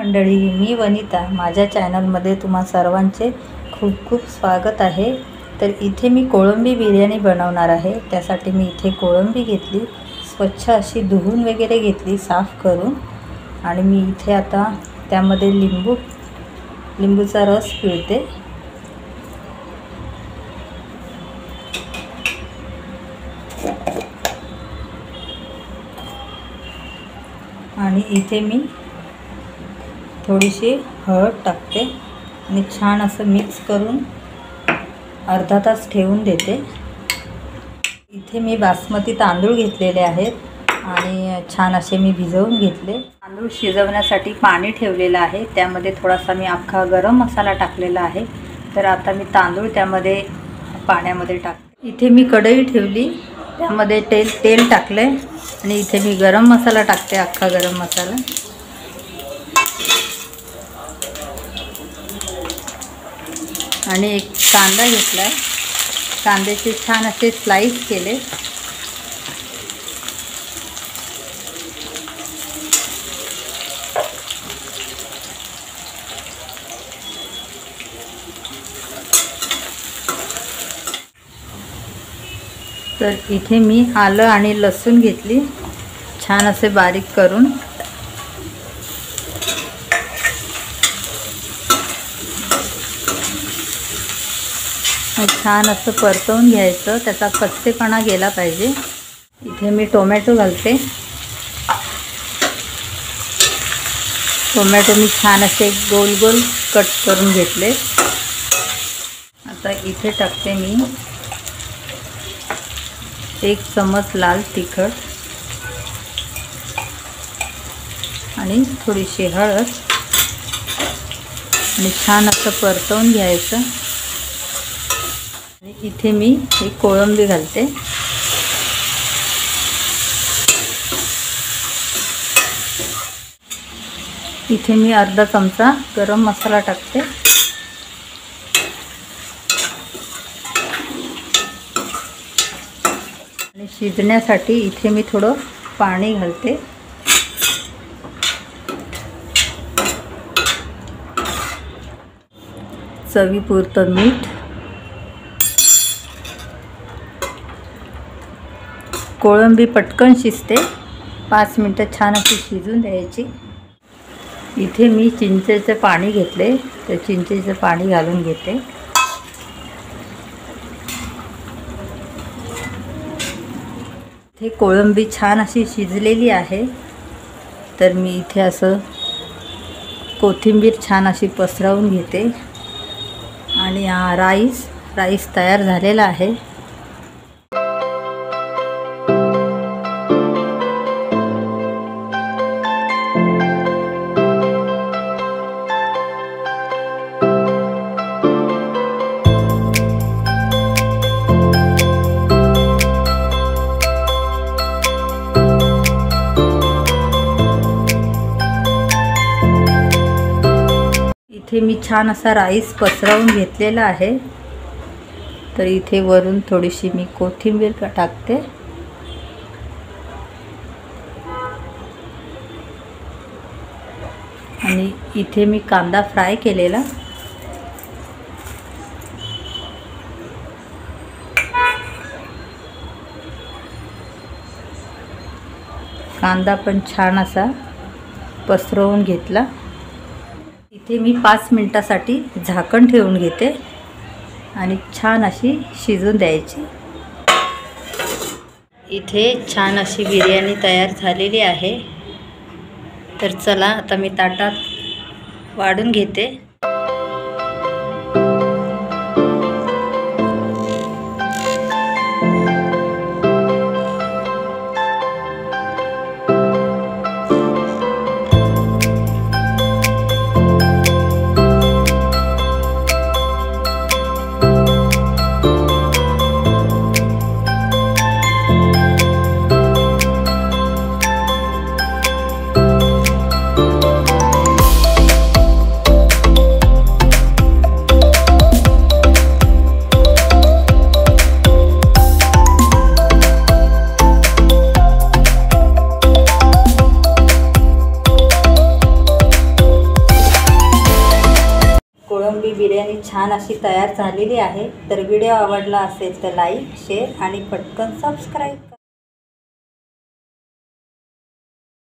मंडळी, मी वनिता, माझ्या चॅनलमध्ये तुम्हा सर्वांचे खूप खूप स्वागत आहे। तर इथे मी कोळंबी बिर्याणी बनवणार आहे। त्यासाठी मी इथे कोळंबी घेतली, स्वच्छ अशी धुवून वगैरे घेतली साफ करून, आणि मी इथे आता त्यामध्ये लिंबूचा रस पिळते। आणि इथे मी थोडीशी हळद टाकते आणि छान असं मिक्स करून अर्धा तास ठेवून देते। इथे मी बासमती तांदूळ घेतलेले आहेत आणि छान असे मी भिजवून घेतले। तांदूळ शिजवण्यासाठी पाणी ठेवलेलं आहे, त्यामध्ये थोडासा मी अख्खा गरम मसाला टाकलेला आहे। तर आता मी तांदूळ त्यामध्ये पाण्यामध्ये टाकते। इथे मी कढई ठेवली, त्यामध्ये तेल टाकले आणि इथे मी गरम मसाला टाकते, अख्खा गरम मसाला। आणि एक कांदा घेतला, कांद्याचे छान असे स्लाइस केले। तर इथे मी आलं आणि लसूण घेतली, छान असे बारीक करून। छान असं परतवून घ्यायचं, त्याचा कच्चेपणा गेला पाहिजे। इथे मी टोमॅटो घालते, टोमॅटो मी छान असे गोल गोल कट करून घेतले। आता इथे टाकते मी 1 चमच लाल तिखट आणि थोडीशी हळद, आणि छान असं परतवून घ्यायचं। आणि इथे मी एक कोळंबी घालते। इथे मी अर्धा चमचा गरम मसाला टाकते। आणि शिजण्यासाठी इथे मी थोडं पाणी घालते। चवीपुरतं मीठ, कोळंबी पटकन शिजते, 5 मिनिटं छान अशी शिजून द्यायची। इथे मी चिंचेचे पाणी घेतले, तर चिंचेचे पाणी घालून घेते। इथे कोळंबी छान अशी शिजलेली आहे, तर मी इथे असं कोथिंबीर छान अशी पसरवून घेते। आणि हा राईस तयार झालेला आहे। इथे मी छान असा राईस पसरवून घेतलेला आहे, तर इथे वरून थोडीशी मी कोथिंबीर टाकते। आणि इथे मी कांदा फ्राय केलेला, कांदा पण छान असा पसरवून घेतला। इथे मी 5 मिनिटासाठी झाकण ठेवून घेते आणि छान अशी शिजून द्यायची। इथे छान अशी बिर्याणी तयार झालेली आहे। तर चला आता मी ताटात वाढून घेते। कोळंबी बिर्याणी छान अशी तयार झालेली आहे। तर व्हिडिओ आवडला असेल तर लाईक शेअर आणि पटकन सबस्क्राईब करा।